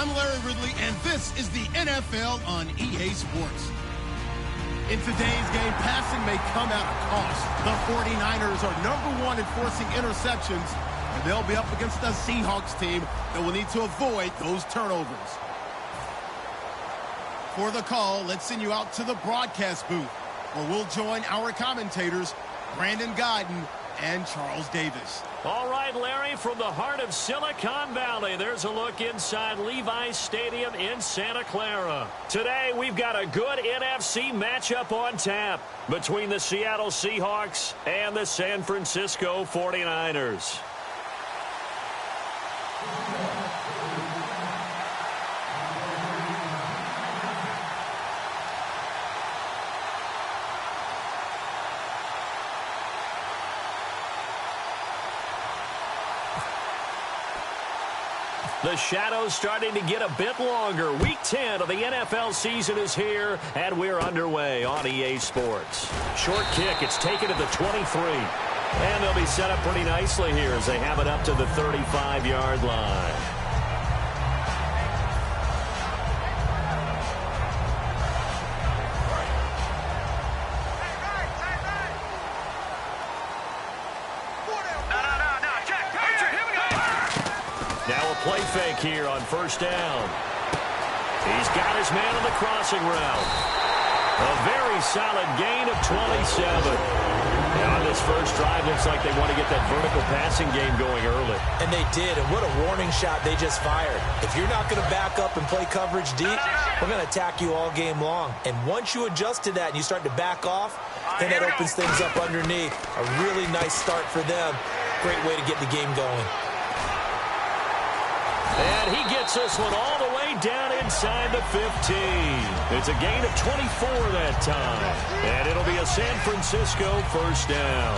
I'm Larry Ridley, and this is the NFL on EA Sports. In today's game, passing may come at a cost. The 49ers are #1 in forcing interceptions, and they'll be up against a Seahawks team that will need to avoid those turnovers. For the call, let's send you out to the broadcast booth, where we'll join our commentators, Brandon Guyton and Charles Davis. All right, Larry, from the heart of Silicon Valley, there's a look inside Levi's Stadium in Santa Clara. Today, we've got a good NFC matchup on tap between the Seattle Seahawks and the San Francisco 49ers. The shadow's starting to get a bit longer. Week 10 of the NFL season is here, and we're underway on EA Sports. Short kick, it's taken to the 23. And they'll be set up pretty nicely here as they have it up to the 35-yard line. Play fake here on first down. He's got his man on the crossing route. A very solid gain of 27. Now on this first drive, looks like they want to get that vertical passing game going early. And they did, and what a warning shot they just fired. If you're not going to back up and play coverage deep, we're going to attack you all game long. And once you adjust to that and you start to back off, then that opens things up underneath. A really nice start for them. Great way to get the game going. And he gets this one all the way down inside the 15. It's a gain of 24 that time. And it'll be a San Francisco first down.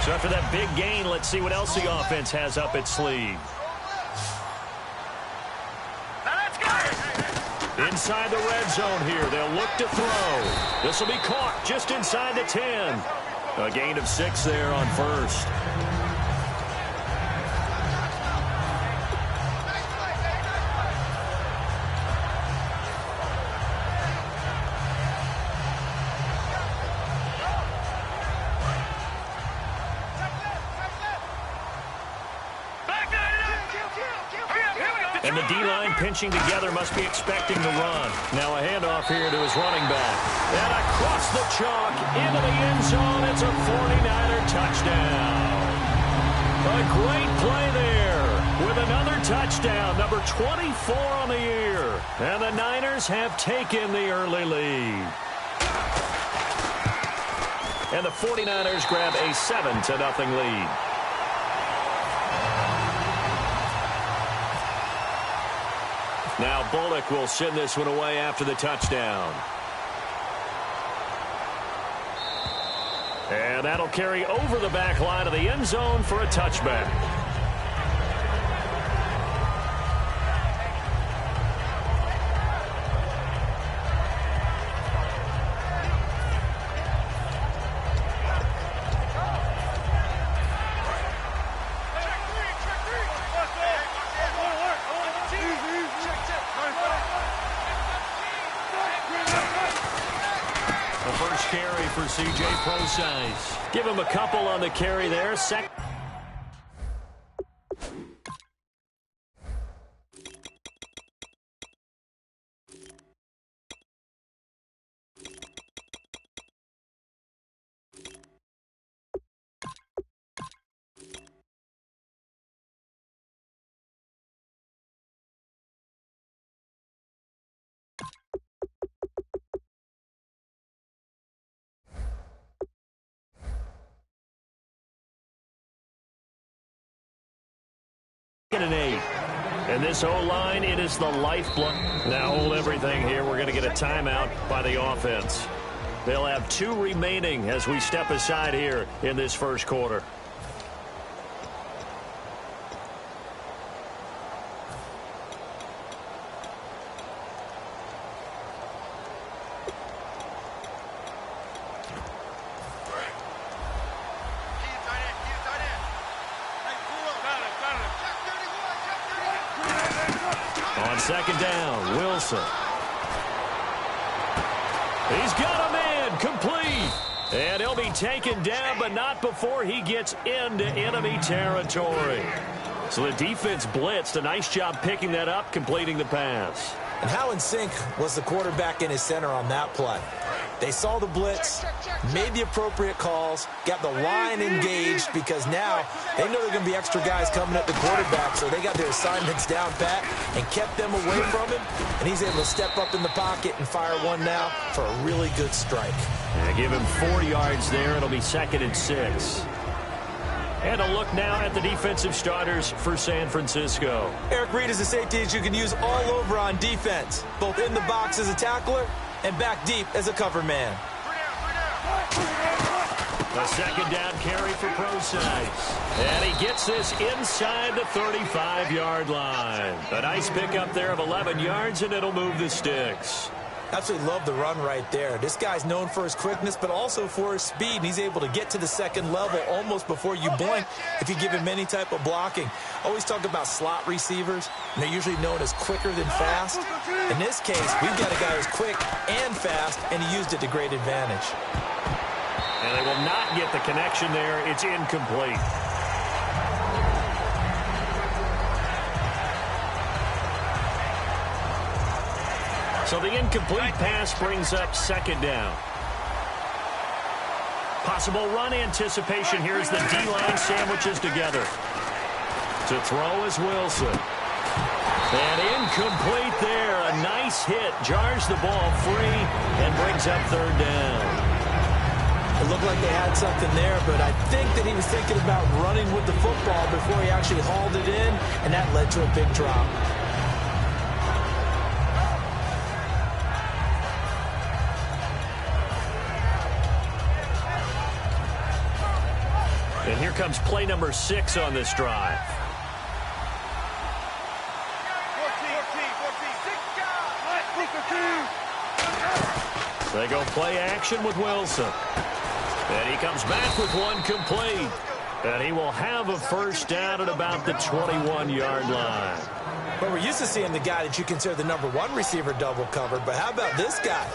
So after that big gain, let's see what else the offense has up its sleeve. Inside the red zone here, they'll look to throw. This will be caught just inside the 10. A gain of 6 there on first. And the D-line pinching together must be expecting the run. Now a handoff here to his running back. And across the chalk into the end zone. It's a 49er touchdown. A great play there with another touchdown, number 24 on the year. And the Niners have taken the early lead. And the 49ers grab a 7-0 lead. Now Bullock will send this one away after the touchdown. And that'll carry over the back line of the end zone for a touchback. C.J. Prosise. Give him a couple on the carry there. Second. And 8. And this O-line, it is the lifeblood. Now hold everything here. We're going to get a timeout by the offense. They'll have 2 remaining as we step aside here in this first quarter. On second down, Wilson. He's got a man, complete. And he'll be taken down, but not before he gets into enemy territory. So the defense blitzed. A nice job picking that up, completing the pass. And how in sync was the quarterback and his center on that play? They saw the blitz, made the appropriate calls, got the line engaged because now they know there are going to be extra guys coming at the quarterback, so they got their assignments down pat and kept them away from him, and he's able to step up in the pocket and fire one now for a really good strike. Yeah, give him 4 yards there. It'll be 2nd and 6. And a look now at the defensive starters for San Francisco. Eric Reed is a safety that you can use all over on defense, both in the box as a tackler and back deep as a cover man. A second down carry for Procise. And he gets this inside the 35-yard line. A nice pickup there of 11 yards, and it'll move the sticks. Absolutely love the run right there. This guy's known for his quickness, but also for his speed. And he's able to get to the second level almost before you blink if you give him any type of blocking. Always talk about slot receivers, and they're usually known as quicker than fast. In this case, we've got a guy who's quick and fast, and he used it to great advantage. And they will not get the connection there. It's incomplete. So the incomplete pass brings up 2nd down. Possible run anticipation here as the D-line sandwiches together. To throw is Wilson. And incomplete there. A nice hit. Jars the ball free and brings up 3rd down. It looked like they had something there, but I think that he was thinking about running with the football before he actually hauled it in, and that led to a big drop. And here comes play number 6 on this drive. They go play action with Wilson. And he comes back with one complete. And he will have a 1st down at about the 21-yard line. Well, we're used to seeing the guy that you consider the #1 receiver double covered, but how about this guy?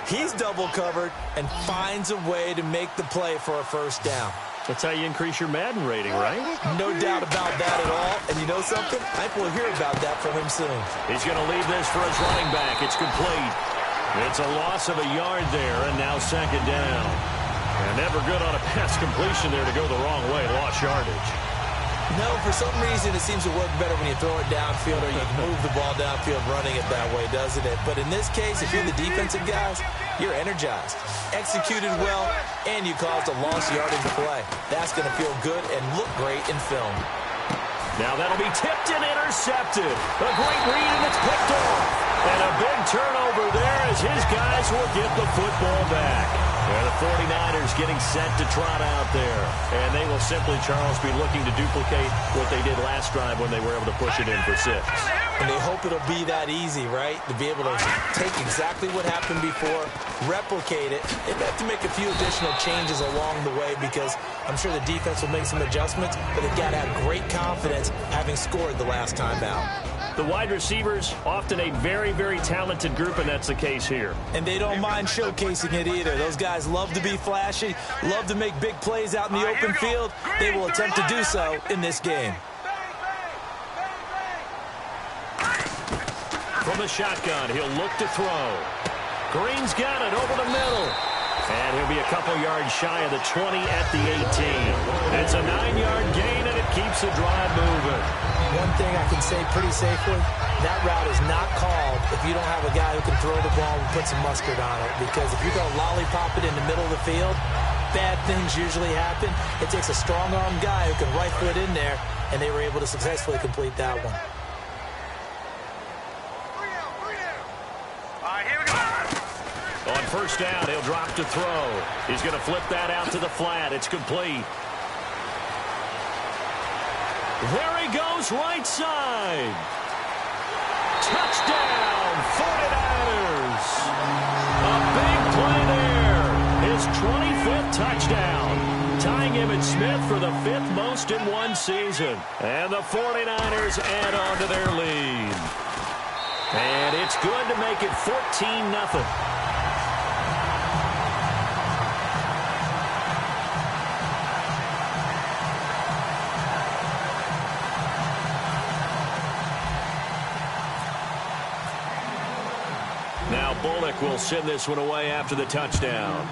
He's double covered and finds a way to make the play for a 1st down. That's how you increase your Madden rating, right? No doubt about that at all. And you know something? I think we'll hear about that from him soon. He's going to leave this for his running back. It's complete. It's a loss of a yard there, and now 2nd down. And never good on a pass completion there to go the wrong way. Lost yardage. No, for some reason it seems to work better when you throw it downfield or you move the ball downfield running it that way, doesn't it? But in this case, if you're the defensive guys, you're energized, executed well, and you caused a lost yardage play. That's going to feel good and look great in film. Now that'll be tipped and intercepted. A great read, and it's picked off. And a big turnover there as his guys will get the football back. And the 49ers getting set to trot out there. And they will simply, Charles, be looking to duplicate what they did last drive when they were able to push it in for 6. And they hope it'll be that easy, right? To be able to take exactly what happened before, replicate it. They have to make a few additional changes along the way because I'm sure the defense will make some adjustments, but they've got to have great confidence having scored the last time out. The wide receivers, often a very, very talented group, and that's the case here. And they don't mind showcasing it either. Those guys love to be flashy, love to make big plays out in the open field. They will attempt to do so in this game. From the shotgun, he'll look to throw. Green's got it over the middle. And he'll be a couple yards shy of the 20 at the 18. It's a 9-yard gain, and it keeps the drive moving. One thing I can say pretty safely, that route is not called if you don't have a guy who can throw the ball and put some mustard on it. Because if you're going to lollipop it in the middle of the field, bad things usually happen. It takes a strong-arm guy who can right foot in there, and they were able to successfully complete that one. On 1st down, he'll drop to throw. He's going to flip that out to the flat. It's complete. There he goes, right side. Touchdown, 49ers. A big play there. His 25th touchdown. Tying Emmitt Smith for the 5th most in one season. And the 49ers add on to their lead. And it's good to make it 14-0. Now Bullock will send this one away after the touchdown.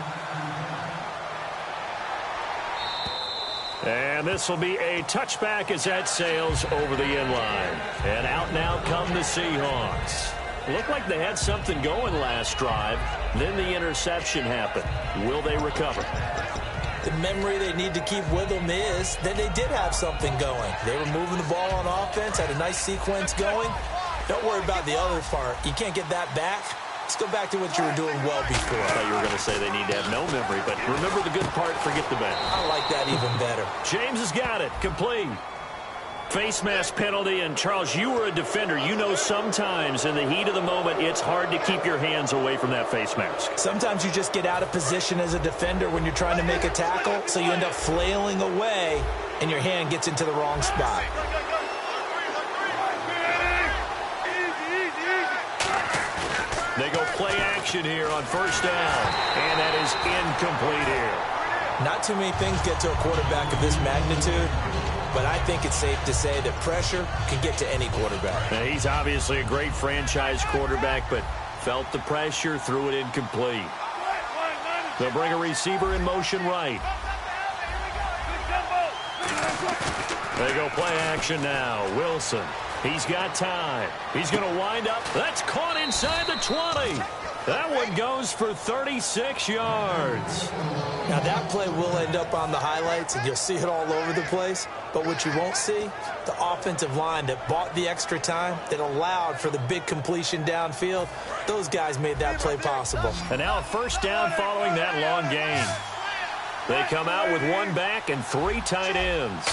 And this will be a touchback as that sails over the end line. And out now come the Seahawks. Looked like they had something going last drive. Then the interception happened. Will they recover? The memory they need to keep with them is that they did have something going. They were moving the ball on offense, had a nice sequence going. Don't worry about the other part. You can't get that back. Let's go back to what you were doing well before. I thought you were going to say they need to have no memory, but remember the good part, forget the bad. I like that even better. James has got it. Complete. Face mask penalty, and Charles, you were a defender. You know sometimes in the heat of the moment, it's hard to keep your hands away from that face mask. Sometimes you just get out of position as a defender when you're trying to make a tackle, so you end up flailing away, and your hand gets into the wrong spot. They go play action here on first down, and that is incomplete here. Not too many things get to a quarterback of this magnitude, but I think it's safe to say that pressure can get to any quarterback. Now, he's obviously a great franchise quarterback, but felt the pressure, threw it incomplete. They'll bring a receiver in motion right. They go play action now. Wilson. He's got time. He's going to wind up. That's caught inside the 20. That one goes for 36 yards. Now, that play will end up on the highlights, and you'll see it all over the place. But what you won't see, the offensive line that bought the extra time, that allowed for the big completion downfield, those guys made that play possible. And now a first down following that long gain. They come out with one back and three tight ends.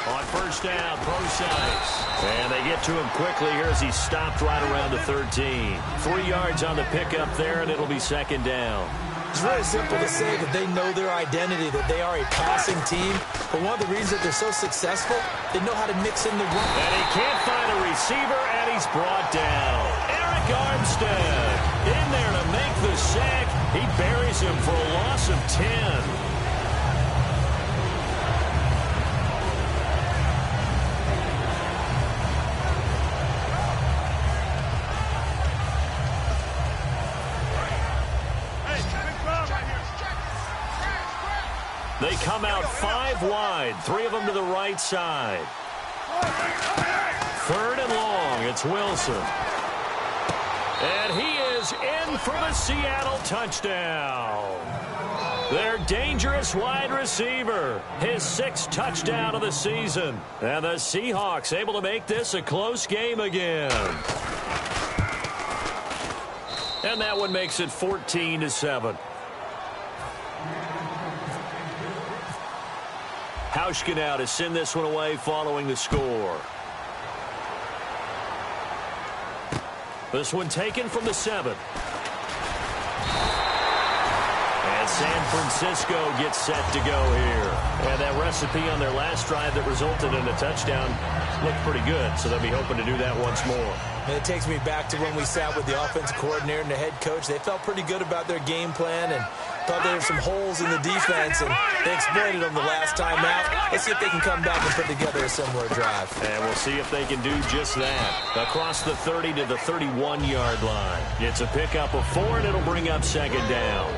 On first down, Procise. And they get to him quickly here as he stopped right around the 13. 3 yards on the pickup there, and it'll be second down. It's really simple to say that they know their identity, that they are a passing team. But one of the reasons that they're so successful, they know how to mix in the run. And he can't find a receiver, and he's brought down. Eric Armstead in there to make the sack. He buries him for a loss of 10. They come out 5 wide, 3 of them to the right side. Third and long, it's Wilson. And he is in for the Seattle touchdown. Their dangerous wide receiver, his 6th touchdown of the season. And the Seahawks able to make this a close game again. And that one makes it 14-7. Hauschka now to send this one away following the score. This one taken from the 7. And San Francisco gets set to go here. And that recipe on their last drive that resulted in a touchdown looked pretty good, so they'll be hoping to do that once more. And it takes me back to when we sat with the offensive coordinator and the head coach. They felt pretty good about their game plan and thought there were some holes in the defense, and they exploited them the last time out. Let's see if they can come back and put together a similar drive. And we'll see if they can do just that. Across the 30 to the 31-yard line. It's a pickup of 4, and it'll bring up second down.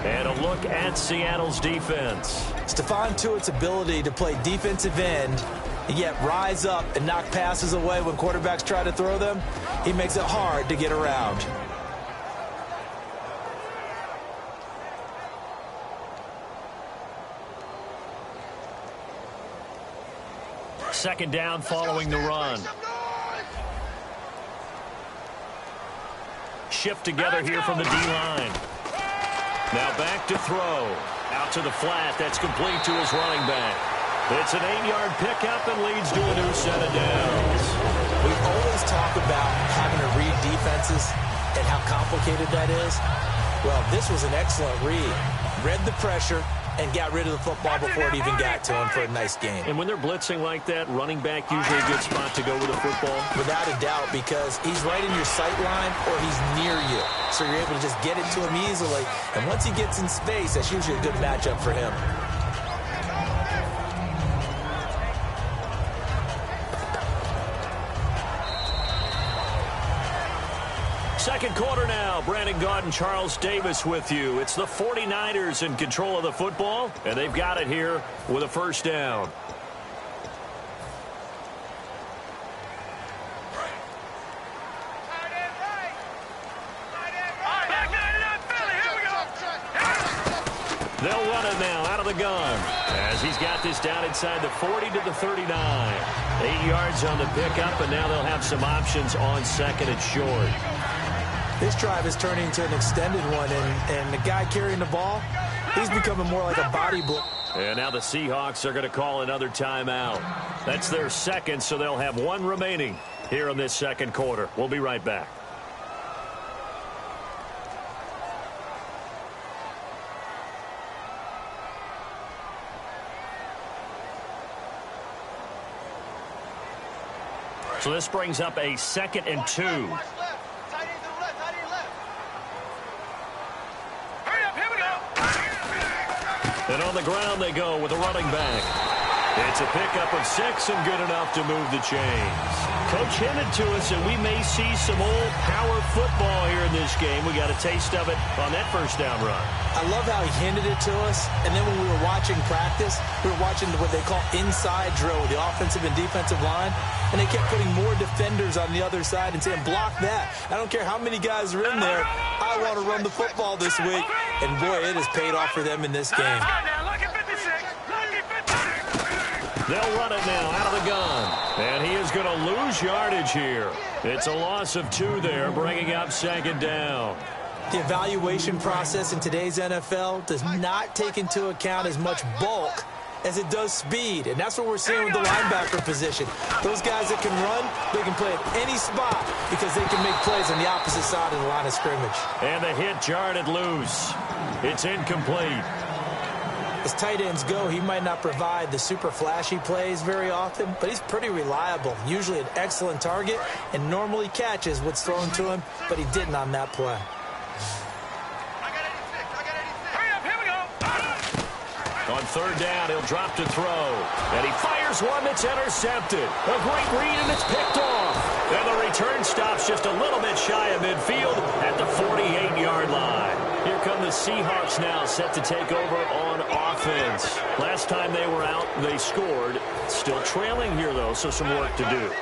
And a look at Seattle's defense. Stephon Tuitt's ability to play defensive end and yet rise up and knock passes away when quarterbacks try to throw them, he makes it hard to get around. Second down following the run. Shift together here from the D-line. Now back to throw. Out to the flat. That's complete to his running back. It's an 8-yard pickup and leads to a new set of downs. We always talk about having to read defenses and how complicated that is. Well, this was an excellent read. Read the pressure, and got rid of the football before it even got to him for a nice gain. And when they're blitzing like that, running back usually a good spot to go with the football? Without a doubt, because he's right in your sight line or he's near you. So you're able to just get it to him easily. And once he gets in space, that's usually a good matchup for him. Second quarter now. Brandon Gaudin, Charles Davis with you. It's the 49ers in control of the football, and they've got it here with a first down. They'll run it now out of the gun as he's got this down inside the 40 to the 39. 8 yards on the pickup, and now they'll have some options on second and short. This drive is turning into an extended one, and the guy carrying the ball, he's becoming more like a body blow. And now the Seahawks are going to call another timeout. That's their second, so they'll have one remaining here in this second quarter. We'll be right back. So this brings up a 2nd and 2. And on the ground they go with a running back. It's a pickup of 6 and good enough to move the chains. Coach hinted to us that we may see some old power football here in this game. We got a taste of it on that first down run. I love how he hinted it to us. And then when we were watching practice, we were watching what they call inside drill with the offensive and defensive line. And they kept putting more defenders on the other side and saying, block that. I don't care how many guys are in there. I want to run the football this week. And, boy, it has paid off for them in this game. They'll run it now out of the gun. And he is going to lose yardage here. It's a loss of 2 there, bringing up 2nd down. The evaluation process in today's NFL does not take into account as much bulk as it does speed. And that's what we're seeing with the linebacker position. Those guys that can run, they can play at any spot because they can make plays on the opposite side of the line of scrimmage. And the hit jarred it loose. It's incomplete. As tight ends go, he might not provide the super flashy plays very often, but he's pretty reliable. Usually an excellent target and normally catches what's thrown to him, but he didn't on that play. On 3rd down, he'll drop to throw. And he fires one that's intercepted. A great read, and it's picked off. And the return stops just a little bit shy of midfield at the 48-yard line. Here come the Seahawks now, set to take over on offense. Last time they were out, they scored. Still trailing here, though, so some work to do.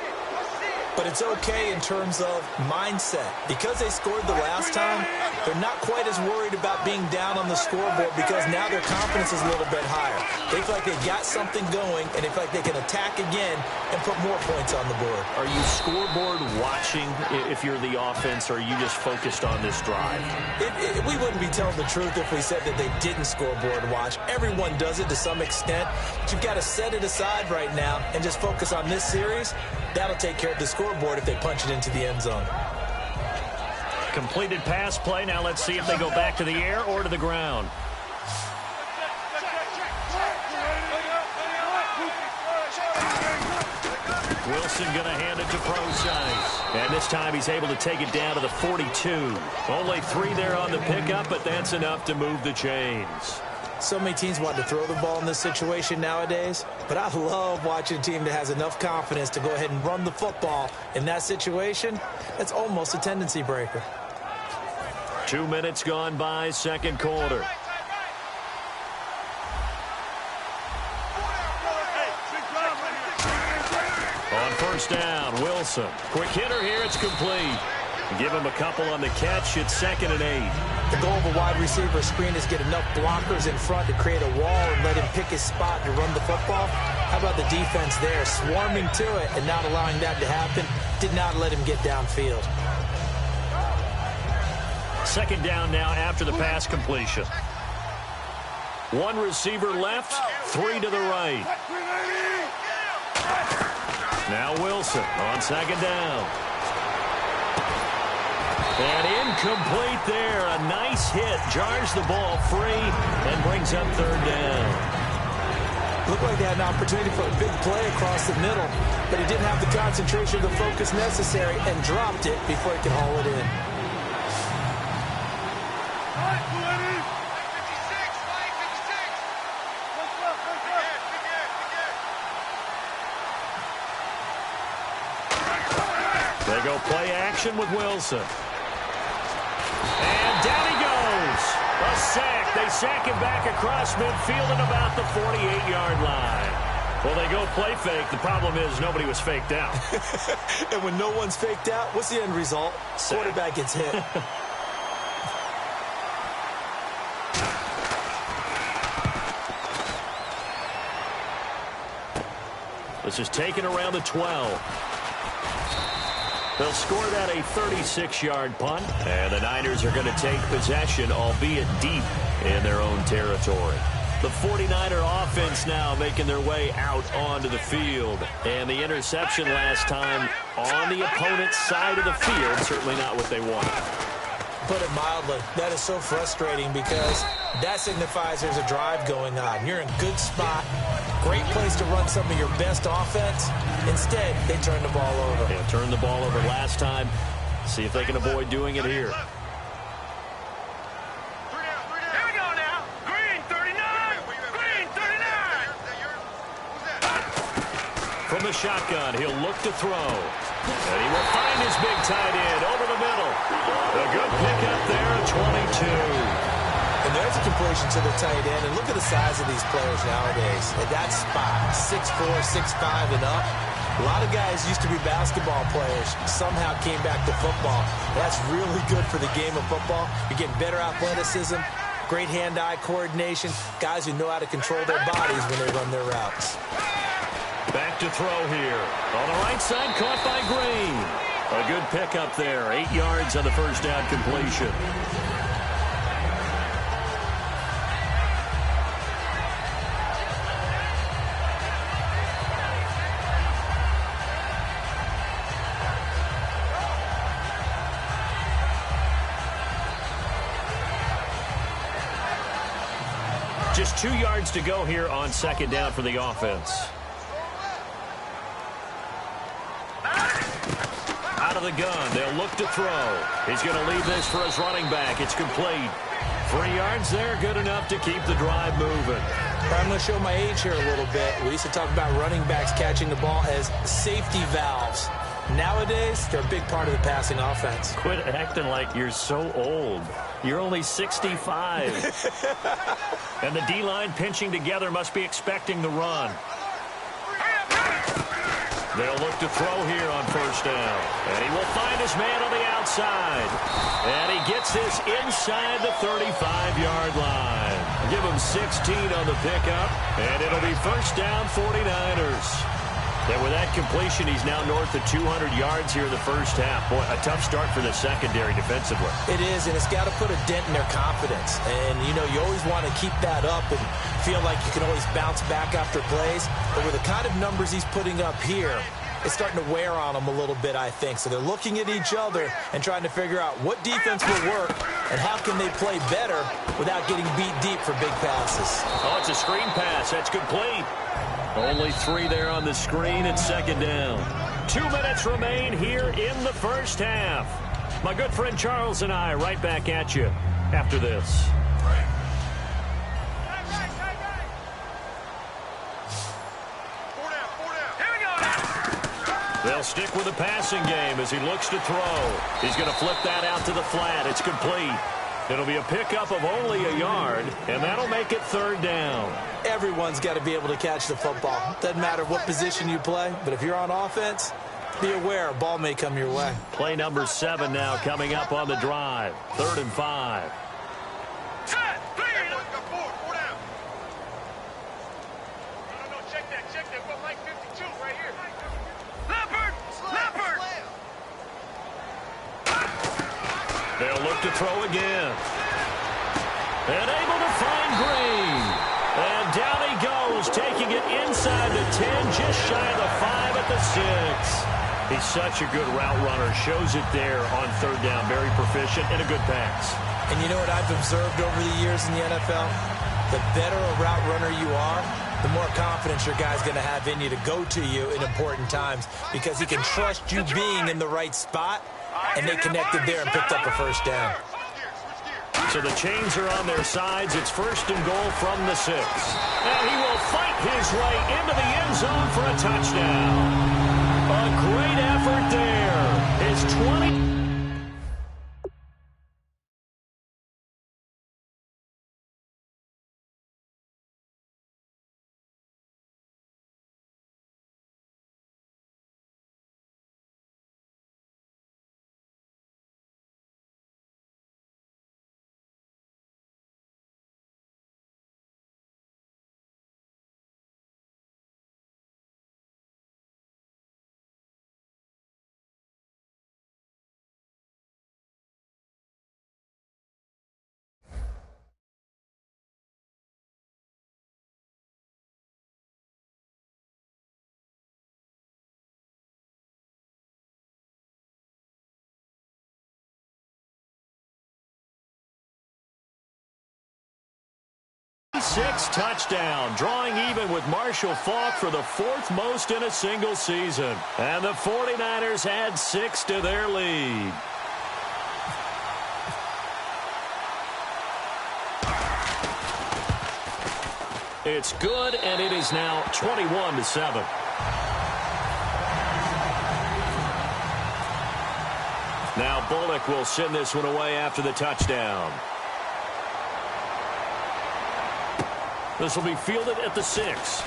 But it's okay in terms of mindset. Because they scored the last time, they're not quite as worried about being down on the scoreboard because now their confidence is a little bit higher. They feel like they've got something going, and they feel like they can attack again and put more points on the board. Are you scoreboard watching if you're the offense, or are you just focused on this drive? We wouldn't be telling the truth if we said that they didn't scoreboard watch. Everyone does it to some extent. But you've got to set it aside right now and just focus on this series. That'll take care of the scoreboard if they punch it into the end zone. Completed pass play. Now let's see if they go back to the air or to the ground. Wilson going to hand it to Procise. And this time he's able to take it down to the 42. Only 3 there on the pickup, but that's enough to move the chains. So many teams want to throw the ball in this situation nowadays, but I love watching a team that has enough confidence to go ahead and run the football in that situation. That's almost a tendency breaker. 2 minutes gone by, second quarter. On first down, Wilson. Quick hitter here, it's complete. Give him a couple on the catch. It's 2nd and 8. The goal of a wide receiver screen is get enough blockers in front to create a wall and let him pick his spot to run the football. How about the defense there, swarming to it and not allowing that to happen? Did not let him get downfield. 2nd down now after the pass completion. 1 receiver left, 3 to the right. Now Wilson on 2nd down. And incomplete there. A nice hit. Jars the ball free and brings up third down. Looked like they had an opportunity for a big play across the middle, but he didn't have the concentration, the focus necessary, and dropped it before he could haul it in. They go play action with Wilson. And down he goes. A sack. They sack him back across midfield at about the 48-yard line. Well, they go play fake. The problem is nobody was faked out. And when no one's faked out, what's the end result? Sack. Quarterback gets hit. This is taken around the 12. They'll score that a 36-yard punt. And the Niners are going to take possession, albeit deep in their own territory. The 49er offense now making their way out onto the field. And the interception last time on the opponent's side of the field, certainly not what they wanted. Put it mildly, that is so frustrating because that signifies there's a drive going on. You're in a good spot, great place to run some of your best offense. Instead, they turn the ball over. Yeah, turned the ball over last time. See if they can avoid doing it here. From the shotgun, he'll look to throw. And he will find his big tight end over the middle. A good pickup there at 22. And there's a completion to the tight end. And look at the size of these players nowadays. At that spot, 6'4", 6'5", and up. A lot of guys used to be basketball players, somehow came back to football. That's really good for the game of football. You're getting better athleticism, great hand-eye coordination, guys who know how to control their bodies when they run their routes. Back to throw here. On the right side, caught by Green. A good pickup there. 8 yards on the first down completion. Just 2 yards to go here on second down for the offense. Out of the gun, they'll look to throw. He's going to leave this for his running back. It's complete. 3 yards there, good enough to keep the drive moving. I'm going to show my age here a little bit. We used to talk about running backs catching the ball as safety valves. Nowadays, they're a big part of the passing offense. Quit acting like you're so old. You're only 65. And the D-line pinching together must be expecting the run. They'll look to throw here on first down. And he will find his man on the outside. And he gets this inside the 35-yard line. Give him 16 on the pickup. And it'll be first down 49ers. And with that completion, he's now north of 200 yards here in the first half. Boy, a tough start for the secondary defensively. It is, and it's got to put a dent in their confidence. And, you know, you always want to keep that up and feel like you can always bounce back after plays. But with the kind of numbers he's putting up here, it's starting to wear on them a little bit, I think. So they're looking at each other and trying to figure out what defense will work and how can they play better without getting beat deep for big passes. Oh, it's a screen pass. That's complete. Only 3 there on the screen at second down. 2 minutes remain here in the first half. My good friend Charles and I right back at you after this. They'll stick with the passing game as he looks to throw. He's going to flip that out to the flat. It's complete. It'll be a pickup of only a yard, and that'll make it third down. Everyone's got to be able to catch the football. Doesn't matter what position you play, but if you're on offense, be aware a ball may come your way. Play number 7 now coming up on the drive. 3rd and 5. They'll look to throw again. And able to find Green. And down he goes, taking it inside the 10, just shy of the 5 at the 6. He's such a good route runner. Shows it there on third down. Very proficient and a good pass. And you know what I've observed over the years in the NFL? The better a route runner you are, the more confidence your guy's going to have in you to go to you in important times because he can trust you being in the right spot, and they connected there and picked up a first down. So the chains are on their sides. It's 1st and goal from the 6. And he will fight his way into the end zone for a touchdown. A great effort there. His 20... Six touchdown, drawing even with Marshall Faulk for the 4th most in a single season. And the 49ers add 6 to their lead. It's good, and it is now 21-7. Now Bullock will send this one away after the touchdown. This will be fielded at the 6.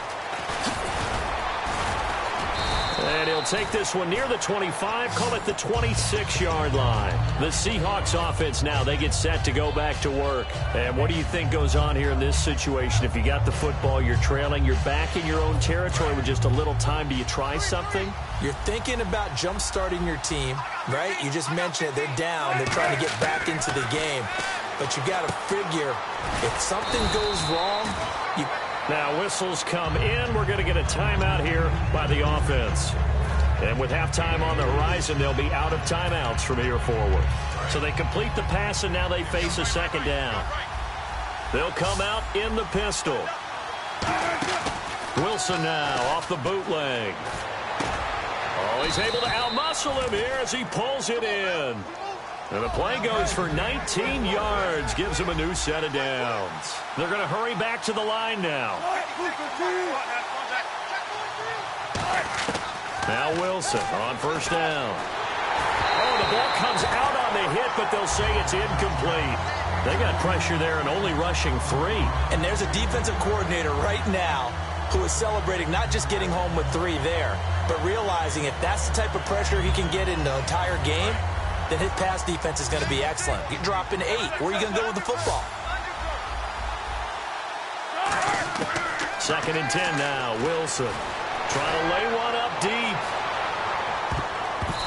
And he'll take this one near the 25, call it the 26-yard line. The Seahawks offense now, they get set to go back to work. And what do you think goes on here in this situation? If you got the football, you're trailing, you're back in your own territory with just a little time. Do you try something? You're thinking about jump-starting your team, right? You just mentioned it. They're down. They're trying to get back into the game. But you got to figure if something goes wrong, Now whistles come in. We're going to get a timeout here by the offense. And with halftime on the horizon, they'll be out of timeouts from here forward. So they complete the pass, and now they face a 2nd down. They'll come out in the pistol. Wilson now off the bootleg. Oh, he's able to outmuscle him here as he pulls it in. And the play goes for 19 yards, gives him a new set of downs. They're going to hurry back to the line now. Now Wilson on 1st down. Oh, the ball comes out on the hit, but they'll say it's incomplete. They got pressure there and only rushing 3. And there's a defensive coordinator right now who is celebrating not just getting home with 3 there, but realizing if that's the type of pressure he can get in the entire game, then his pass defense is going to be excellent. You're dropping 8. Where are you going to go with the football? 2nd and 10 now. Wilson trying to lay one up deep.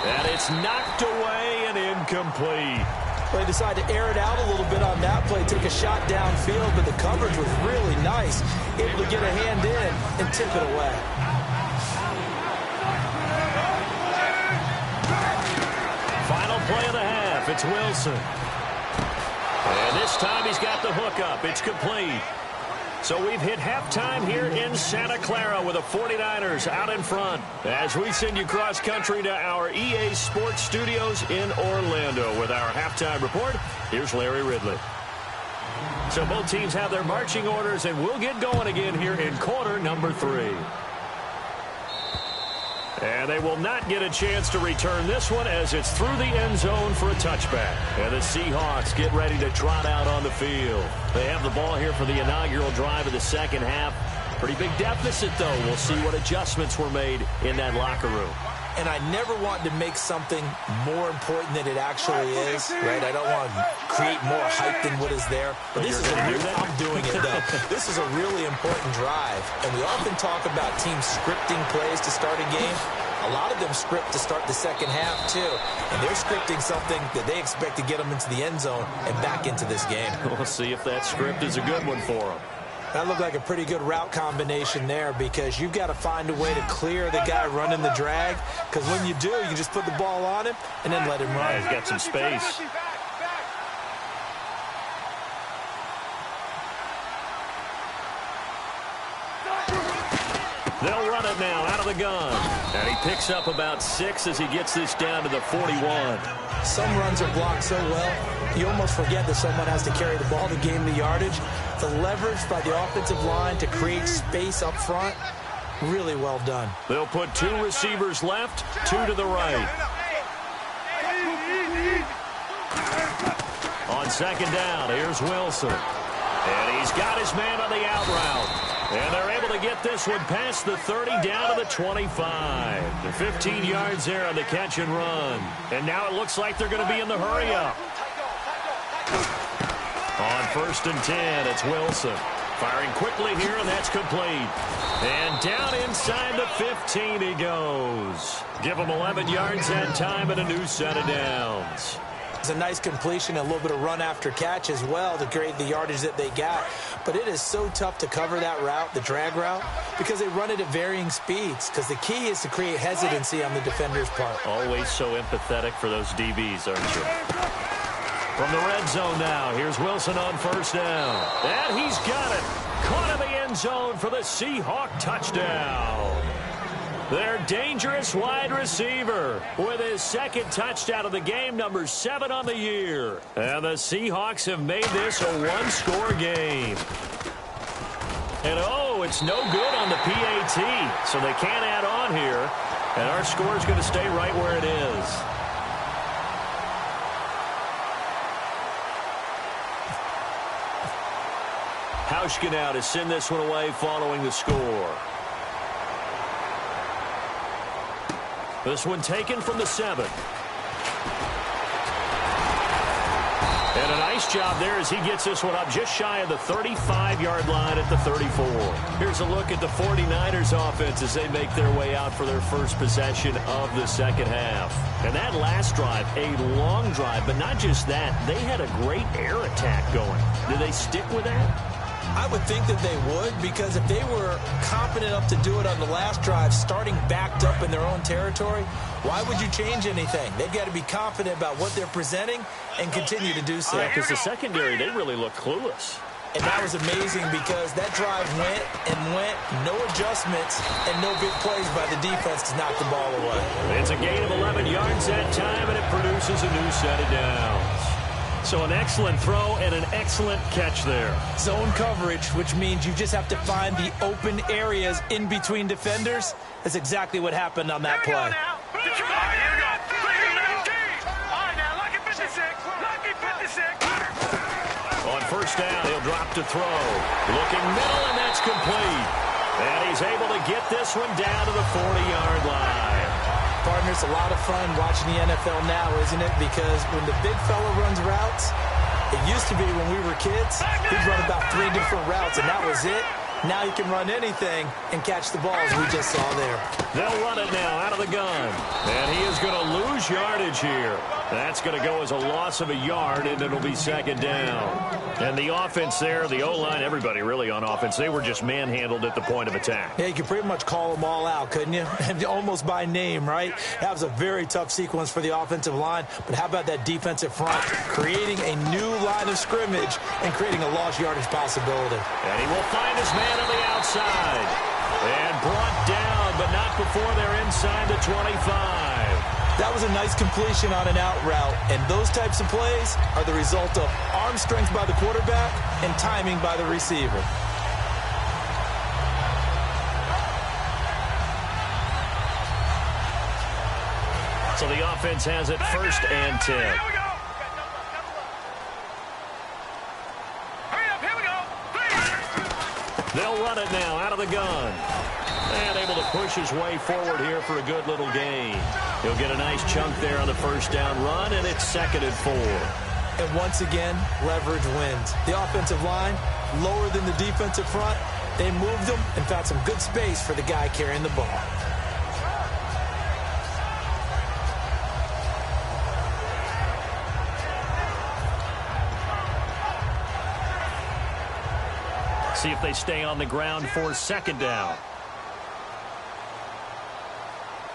And it's knocked away and incomplete. They decide to air it out a little bit on that play, take a shot downfield, but the coverage was really nice. Able to get a hand in and tip it away. Final play of the half. It's Wilson. And this time he's got the hook up. It's complete. So we've hit halftime here in Santa Clara with the 49ers out in front. As we send you cross country to our EA Sports Studios in Orlando with our halftime report, here's Larry Ridley. So both teams have their marching orders, and we'll get going again here in quarter number 3. And they will not get a chance to return this one as it's through the end zone for a touchback. And the Seahawks get ready to trot out on the field. They have the ball here for the inaugural drive of the 2nd half. Pretty big deficit, though. We'll see what adjustments were made in that locker room. And I never want to make something more important than it actually is, right? I don't want to create more hype than what is there. But this is I'm doing it, though. This is a really important drive. And we often talk about teams scripting plays to start a game. A lot of them script to start the 2nd half, too. And they're scripting something that they expect to get them into the end zone and back into this game. We'll see if that script is a good one for them. That looked like a pretty good route combination there because you've got to find a way to clear the guy running the drag, because when you do, you just put the ball on him and then let him run. Yeah, he's got some space. They'll run it now out of the gun. And he picks up about 6 as he gets this down to the 41. Some runs are blocked so well, you almost forget that someone has to carry the ball to gain the yardage. The leverage by the offensive line to create space up front, really well done. They'll put 2 receivers left, 2 to the right. On second down, here's Wilson. And he's got his man on the out route. And they're able to get this one past the 30 down to the 25. They're 15 yards there on the catch and run. And now it looks like they're going to be in the hurry-up. On 1st and 10, it's Wilson. Firing quickly here, and that's complete. And down inside the 15 he goes. Give him 11 yards that time and a new set of downs. It's a nice completion, a little bit of run after catch as well to create the yardage that they got. But it is so tough to cover that route, the drag route, because they run it at varying speeds. Because the key is to create hesitancy on the defender's part. Always so empathetic for those DBs, aren't you? From the red zone now, here's Wilson on 1st down. And he's got it. Caught in the end zone for the Seahawk touchdown. Their dangerous wide receiver with his 2nd touchdown of the game, number 7 on the year. And the Seahawks have made this a 1-score game. And, oh, it's no good on the PAT, so they can't add on here. And our score is going to stay right where it is. Hauschka now to send this one away following the score. This one taken from the 7. And a nice job there as he gets this one up just shy of the 35-yard line at the 34. Here's a look at the 49ers offense as they make their way out for their first possession of the second half. And that last drive, a long drive, but not just that. They had a great air attack going. Did they stick with that? I would think that they would, because if they were confident enough to do it on the last drive, starting backed up in their own territory, why would you change anything? They've got to be confident about what they're presenting and continue to do so. Because the secondary, they really look clueless. And that was amazing because that drive went and went, no adjustments, and no big plays by the defense to knock the ball away. It's a gain of 11 yards that time, and it produces a new set of downs. So an excellent throw and an excellent catch there. Zone coverage, which means you just have to find the open areas in between defenders. That's exactly what happened on that play. On 1st down, he'll drop to throw. Looking middle, and that's complete. And he's able to get this one down to the 40-yard line. Partner, it's a lot of fun watching the NFL now, isn't it? Because when the big fella runs routes, it used to be when we were kids, he'd run about 3 different routes, and that was it. Now you can run anything and catch the ball, as we just saw there. They'll run it now out of the gun. And he is going to lose yardage here. That's going to go as a loss of a yard, and it'll be 2nd down. And the offense there, the O-line, everybody really on offense, they were just manhandled at the point of attack. Yeah, you could pretty much call them all out, couldn't you? Almost by name, right? That was a very tough sequence for the offensive line. But how about that defensive front? Creating a new line of scrimmage and creating a lost yardage possibility. And he will find his man on the outside. And brought down, but not before they're inside the 25. That was a nice completion on an out route, and those types of plays are the result of arm strength by the quarterback and timing by the receiver. So the offense has it 1st and 10. They'll run it now out of the gun. And able to push his way forward here for a good little gain. He'll get a nice chunk there on the 1st down run, and it's 2nd and 4. And once again, leverage wins. The offensive line, lower than the defensive front. They moved them and found some good space for the guy carrying the ball. See if they stay on the ground for second down.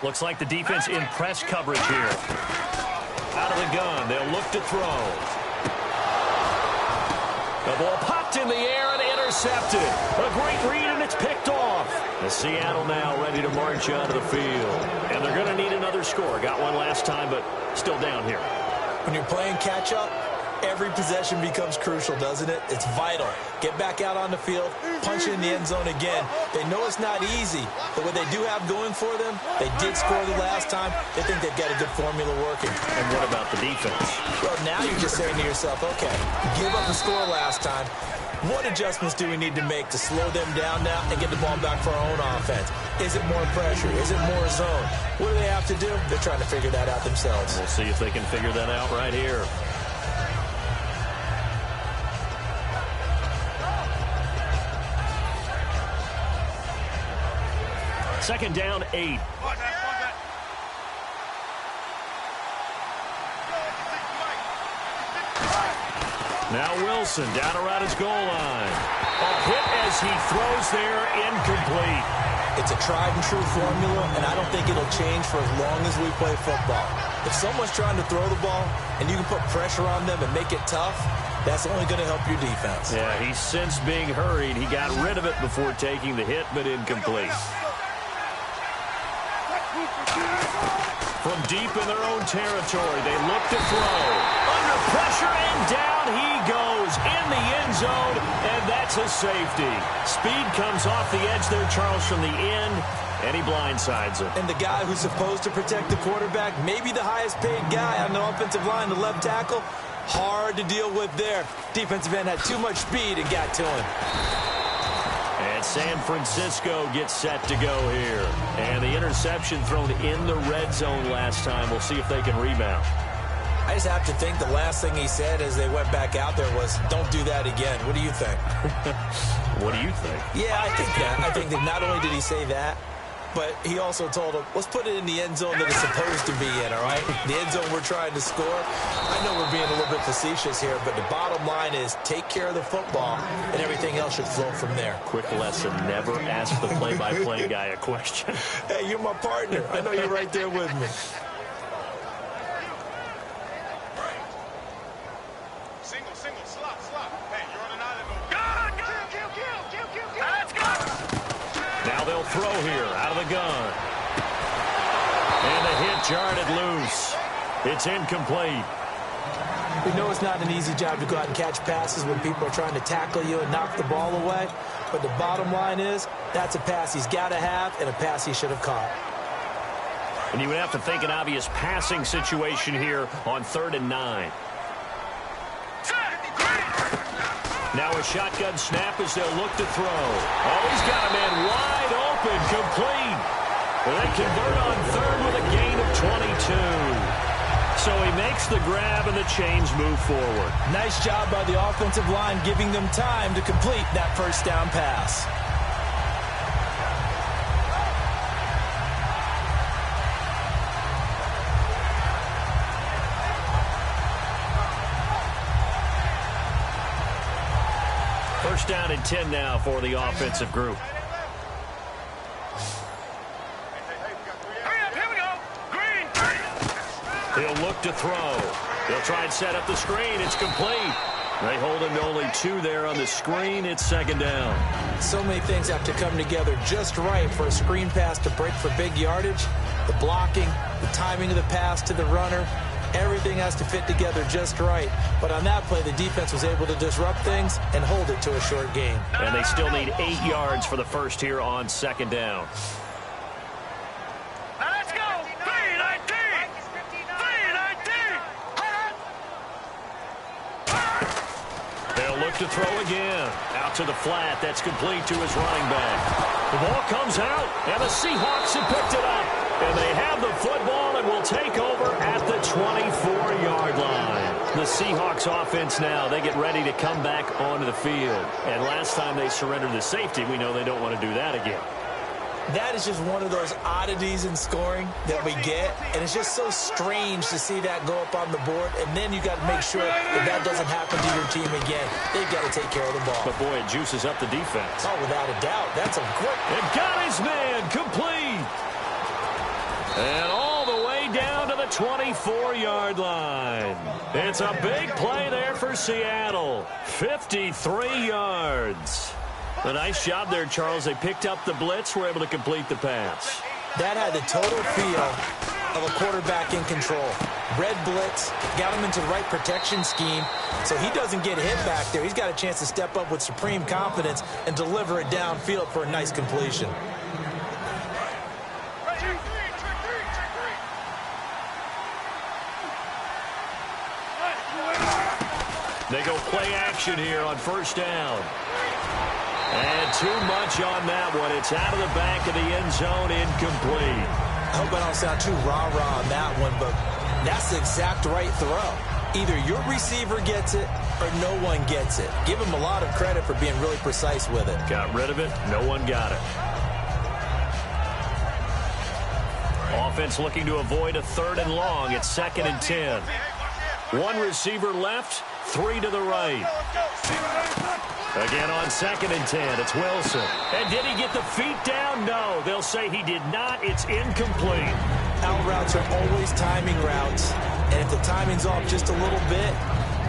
Looks like the defense in press coverage here. Out of the gun, they'll look to throw. The ball popped in the air and intercepted. A great read, and it's picked off. The Seattle now ready to march onto the field. And they're going to need another score. Got one last time, but still down here. When you're playing catch-up, every possession becomes crucial, doesn't it? It's vital. Get back out on the field, punch it in the end zone again. They know it's not easy, but what they do have going for them, they did score the last time. They think they've got a good formula working. And what about the defense? Well, now you're just saying to yourself, okay, give up a score last time. What adjustments do we need to make to slow them down now and get the ball back for our own offense? Is it more pressure? Is it more zone? What do they have to do? They're trying to figure that out themselves. We'll see if they can figure that out right here. Second down, 8. Now Wilson down around his goal line. A hit as he throws there, incomplete. It's a tried-and-true formula, and I don't think it'll change for as long as we play football. If someone's trying to throw the ball and you can put pressure on them and make it tough, that's only going to help your defense. Yeah, he's since being hurried. He got rid of it before taking the hit, but incomplete. From deep in their own territory, they look to throw. Under pressure, and down he goes in the end zone, and that's a safety. Speed comes off the edge there, Charles, from the end, and he blindsides him. And the guy who's supposed to protect the quarterback, maybe the highest paid guy on the offensive line, the left tackle, hard to deal with there. Defensive end had too much speed and got to him. And San Francisco gets set to go here. And the interception thrown in the red zone last time. We'll see if they can rebound. I just have to think the last thing he said as they went back out there was, don't do that again. What do you think? What do you think? Yeah, I think that. I think that not only did he say that, but he also told him, let's put it in the end zone that it's supposed to be in, all right? The end zone we're trying to score. I know we're being a little bit facetious here, but the bottom line is take care of the football, and everything else should flow from there. Quick lesson, never ask the play-by-play guy a question. Hey, you're my partner. I know you're right there with me. Single, slop. Hey, you're on an island. Kill. Let's go. Now they'll throw here out of the gun. And the hit jarred it loose. It's incomplete. We know it's not an easy job to go out and catch passes when people are trying to tackle you and knock the ball away. But the bottom line is, that's a pass he's got to have and a pass he should have caught. And you would have to think an obvious passing situation here on 3rd and 9. Now a shotgun snap as they'll look to throw. Oh, he's got a man wide open, complete. And they convert on 3rd with a gain of 22. So he makes the grab and the chains move forward. Nice job by the offensive line giving them time to complete that first down pass. First down and 10 now for the offensive group. Here we go. Green. He'll look to throw. They'll try and set up the screen. It's complete. They hold him to only 2 there on the screen. It's 2nd down. So many things have to come together just right for a screen pass to break for big yardage. The blocking, the timing of the pass to the runner, everything has to fit together just right. But on that play, the defense was able to disrupt things and hold it to a short gain. And they still need 8 yards for the first here on 2nd down. Let's go. 319. They'll look to throw again. Out to the flat. That's complete to his running back. The ball comes out, and the Seahawks have picked it up. And they have the football and will take over at the 24-yard line. The Seahawks offense now, they get ready to come back onto the field. And last time they surrendered the safety, we know they don't want to do that again. That is just one of those oddities in scoring that we get, and it's just so strange to see that go up on the board, and then you got to make sure that doesn't happen to your team again. They've got to take care of the ball. But, boy, it juices up the defense. Oh, without a doubt. That's a great... It got his man complete. And all the way down to the 24-yard line. It's a big play there for Seattle. 53 yards. A nice job there, Charles. They picked up the blitz, were able to complete the pass. That had the total feel of a quarterback in control. Red blitz, got him into the right protection scheme, so he doesn't get hit back there. He's got a chance to step up with supreme confidence and deliver it downfield for a nice completion. They go play action here on first down. And too much on that one. It's out of the back of the end zone, incomplete. I hope I don't sound too rah-rah on that one, but that's the exact right throw. Either your receiver gets it or no one gets it. Give him a lot of credit for being really precise with it. Got rid of it. No one got it. Offense looking to avoid a 3rd and long. It's 2nd and 10. One receiver left, 3 to the right. Again on 2nd and 10, it's Wilson. And did he get the feet down? No, they'll say he did not. It's incomplete. Out routes are always timing routes, and if the timing's off just a little bit,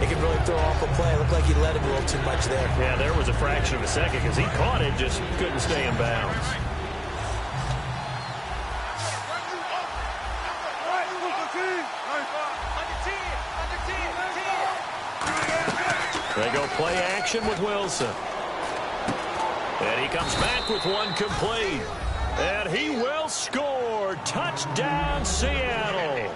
it can really throw off a play. It looked like he let him a little too much there. Yeah, there was a fraction of a second because he caught it, just couldn't stay in bounds. They go play action with Wilson. And he comes back with one complete. And he will score. Touchdown, Seattle.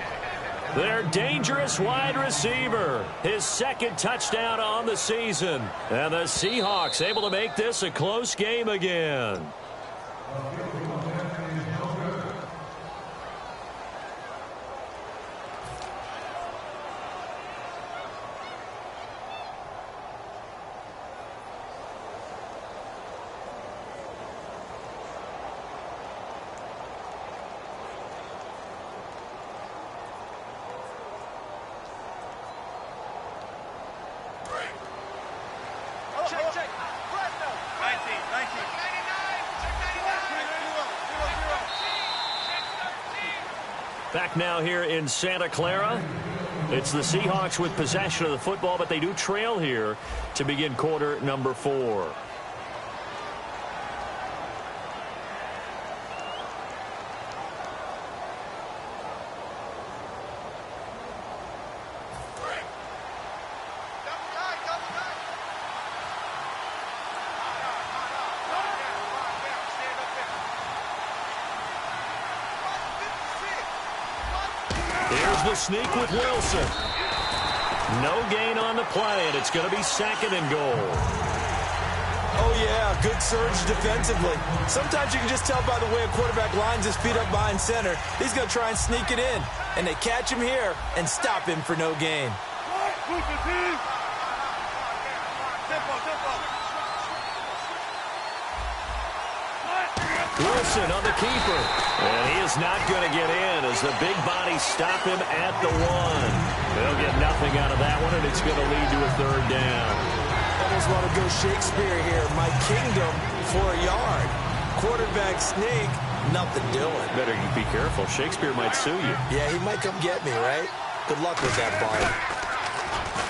Their dangerous wide receiver. His 2nd touchdown on the season. And the Seahawks able to make this a close game again. Back now here in Santa Clara. It's the Seahawks with possession of the football, but they do trail here to begin quarter number 4. The sneak with Wilson. No gain on the play, and it's going to be 2nd and goal. Oh, yeah, good surge defensively. Sometimes you can just tell by the way a quarterback lines his feet up behind center. He's going to try and sneak it in, and they catch him here and stop him for no gain. Wilson on the keeper. And he is not going to get in as the big bodies stop him at the 1. They'll get nothing out of that one, and it's going to lead to a 3rd down. Almost want to go Shakespeare here. My kingdom for a yard. Quarterback sneak, nothing doing. Better you be careful. Shakespeare might sue you. Yeah, he might come get me, right? Good luck with that ball.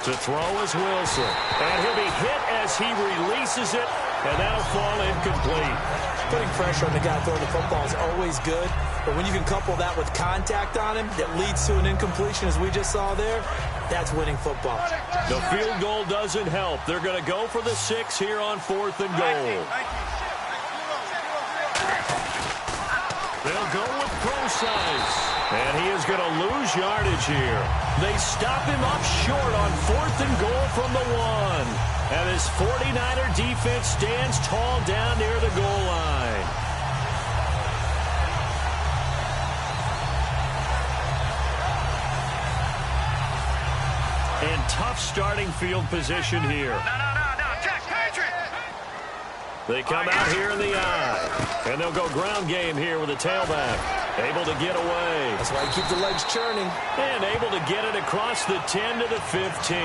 To throw is Wilson. And he'll be hit as he releases it, and that'll fall incomplete. Putting pressure on the guy throwing the football is always good, but when you can couple that with contact on him that leads to an incompletion, as we just saw there, that's winning football. The field goal doesn't help. They're going to go for the 6 here on 4th and goal. They'll go with Procise, and he is going to lose yardage here. They stop him up short on 4th and goal from the 1. And this 49er defense stands tall down near the goal line. And tough starting field position here. No, Jack Patrick! They come out here in the eye. And they'll go ground game here with a tailback. Able to get away. That's why you keep the legs churning. And able to get it across the 10 to the 15.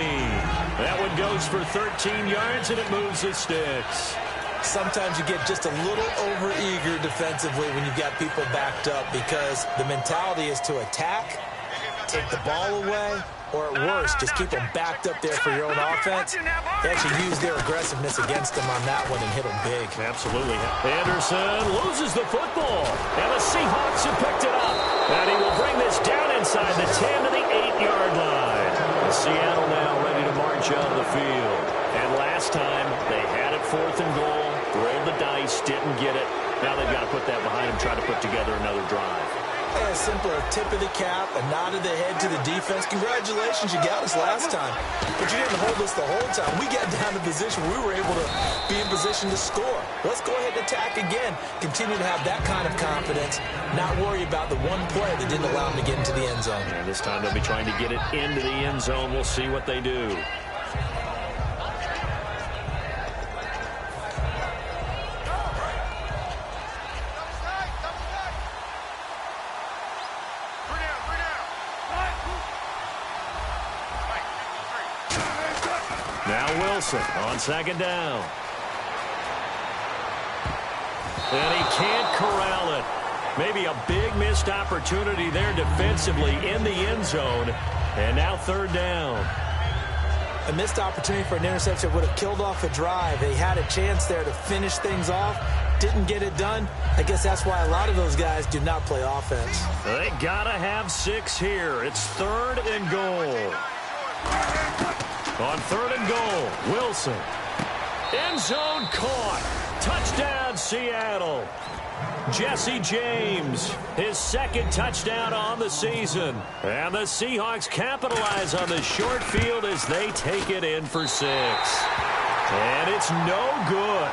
That one goes for 13 yards, and it moves the sticks. Sometimes you get just a little over-eager defensively when you've got people backed up because the mentality is to attack, take the ball away, or at worst, just keep them backed up there for your own offense. They actually use their aggressiveness against them on that one and hit them big. Absolutely. Anderson loses the football, and the Seahawks have picked it up. And he will bring this down inside the 10 to the 8-yard line. Seattle now ready to march out of the field. And last time, they had it 4th and goal, rolled the dice, didn't get it. Now they've got to put that behind them, try to put together another drive. A simple tip of the cap, a nod of the head to the defense. Congratulations, you got us last time. But you didn't hold us the whole time. We got down to position where we were able to be in position to score. Let's go ahead and attack again. Continue to have that kind of confidence, not worry about the one play that didn't allow them to get into the end zone. And this time they'll be trying to get it into the end zone. We'll see what they do. Wilson on 2nd down. And he can't corral it. Maybe a big missed opportunity there defensively in the end zone. And now 3rd down. A missed opportunity for an interception would have killed off a drive. They had a chance there to finish things off. Didn't get it done. I guess that's why a lot of those guys do not play offense. They got to have 6 here. It's 3rd and goal. On 3rd and goal, Wilson. End zone caught. Touchdown, Seattle. Jesse James, his 2nd touchdown on the season. And the Seahawks capitalize on the short field as they take it in for 6. And it's no good.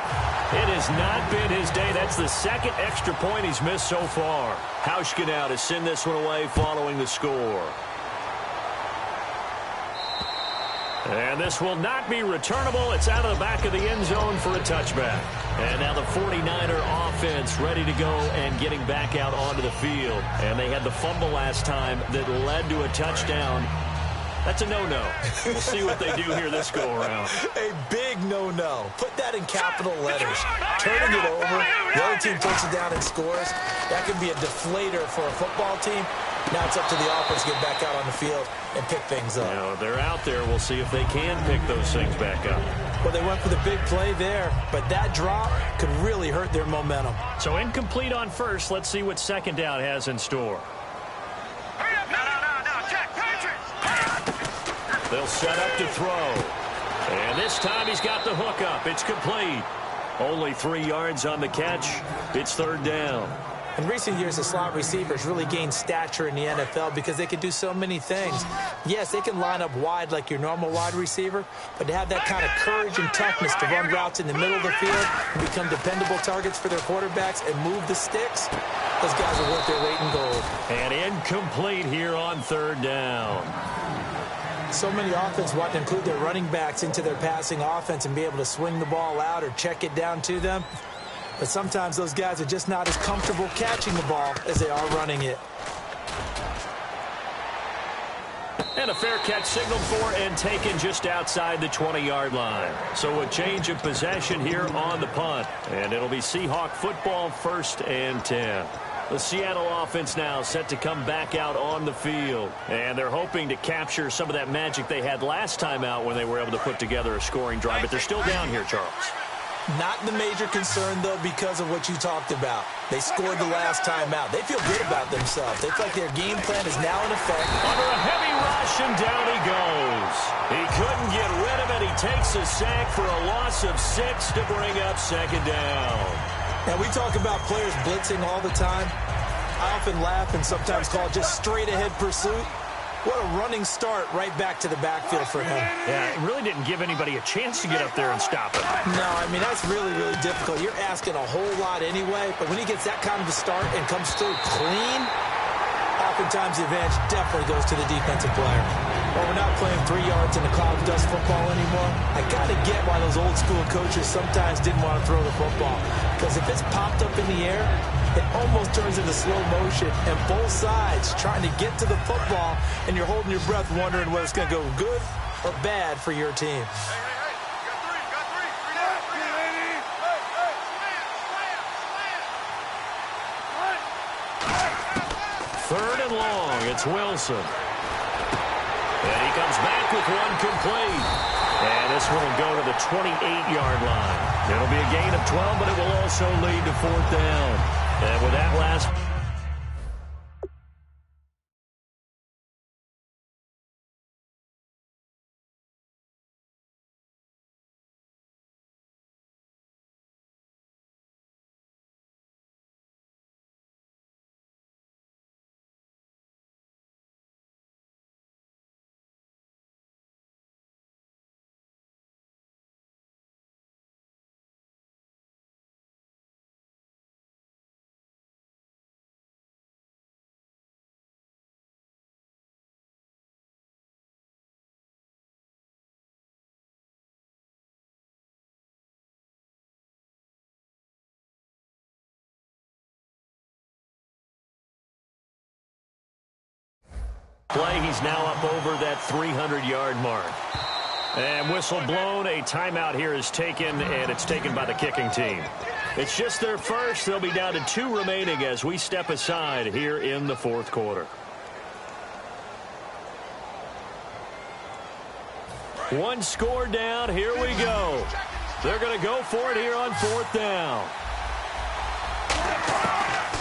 It has not been his day. That's the 2nd extra point he's missed so far. Hauschka now to send this one away following the score. And this will not be returnable. It's out of the back of the end zone for a touchback. And now the 49er offense ready to go and getting back out onto the field. And they had the fumble last time that led to a touchdown. That's a no-no. We'll see what they do here this go-around. A big no-no. Put that in capital letters. Turning it over, the other team takes it down and scores. That could be a deflator for a football team. Now it's up to the offense to get back out on the field and pick things up. Now, they're out there. We'll see if they can pick those things back up. Well, they went for the big play there, but that drop could really hurt their momentum. So incomplete on first. Let's see what 2nd down has in store. They'll set up to throw. And this time he's got the hook up. It's complete. Only 3 yards on the catch. It's 3rd down. In recent years, the slot receivers really gained stature in the NFL because they can do so many things. Yes, they can line up wide like your normal wide receiver, but to have that kind of courage and toughness to run routes in the middle of the field and become dependable targets for their quarterbacks and move the sticks, those guys are worth their weight in gold. And incomplete here on 3rd down. So many offenses want to include their running backs into their passing offense and be able to swing the ball out or check it down to them. But sometimes those guys are just not as comfortable catching the ball as they are running it. And a fair catch signaled for and taken just outside the 20-yard line. So a change of possession here on the punt. And it'll be Seahawk football 1st and 10. The Seattle offense now set to come back out on the field. And they're hoping to capture some of that magic they had last time out when they were able to put together a scoring drive. But they're still down here, Charles. Not the major concern, though, because of what you talked about. They scored the last time out. They feel good about themselves. They feel like their game plan is now in effect. Under a heavy rush, and down he goes. He couldn't get rid of it. He takes a sack for a loss of 6 to bring up 2nd down. Now, we talk about players blitzing all the time. I often laugh and sometimes call it just straight-ahead pursuit. What a running start right back to the backfield for him. Yeah, it really didn't give anybody a chance to get up there and stop it. No, I mean, that's really, really difficult. You're asking a whole lot anyway, but when he gets that kind of a start and comes through clean, Oftentimes, the advantage definitely goes to the defensive player. Well, we're not playing 3 yards in the cloud dust football anymore. I got to get why those old school coaches sometimes didn't want to throw the football. Because if it's popped up in the air, it almost turns into slow motion, and both sides trying to get to the football, and you're holding your breath wondering whether it's going to go good or bad for your team. Third and long, it's Wilson. And he comes back with one complete. And this one will go to the 28-yard line. It'll be a gain of 12, but it will also lead to 4th down. And with that last... play, he's now up over that 300-yard mark. And whistle blown, a timeout here is taken, and it's taken by the kicking team. It's just their first. They'll be down to 2 remaining as we step aside here in the 4th quarter. One score down, here we go. They're going to go for it here on 4th down.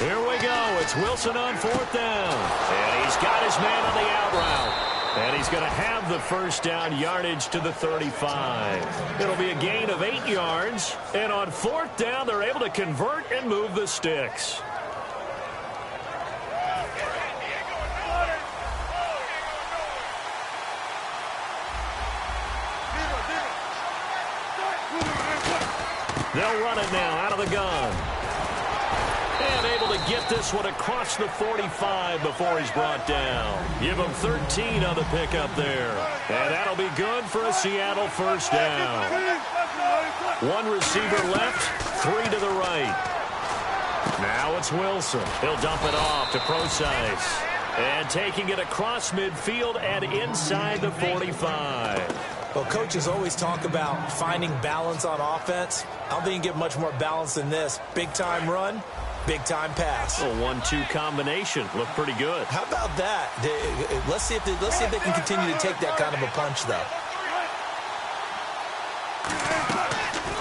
Here we go. It's Wilson on 4th down. And he's got his man on the out route. And he's going to have the first down, yardage to the 35. It'll be a gain of 8 yards. And on 4th down, they're able to convert and move the sticks. They'll run it now out of the gun. And able to get this one across the 45 before he's brought down. Give him 13 on the pickup there. And that'll be good for a Seattle first down. 1 receiver left, 3 to the right. Now it's Wilson. He'll dump it off to Procise. And taking it across midfield and inside the 45. Well, coaches always talk about finding balance on offense. I don't think you can get much more balance than this. Big-time run. Big-time pass. A 1-2 combination. Looked pretty good. How about that? Let's see if they can continue to take that kind of a punch, though.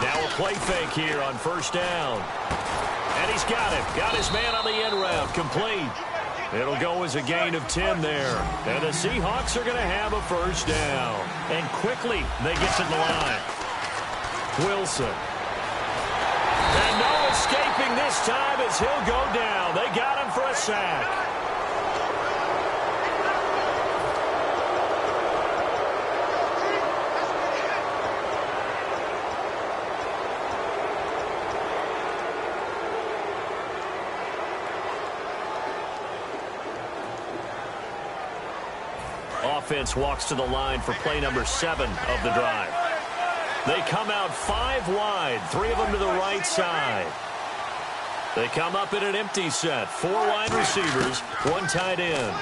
Now a play fake here on first down. And he's got it. Got his man on the end route. Complete. It'll go as a gain of 10 there. And the Seahawks are going to have a first down. And quickly they get to the line. Wilson. And no escaping this time as he'll go down. They got him for a sack. Offense walks to the line for play number 7 of the drive. They come out 5 wide, 3 of them to the right side. They come up in an empty set, 4 wide receivers, 1 tight end.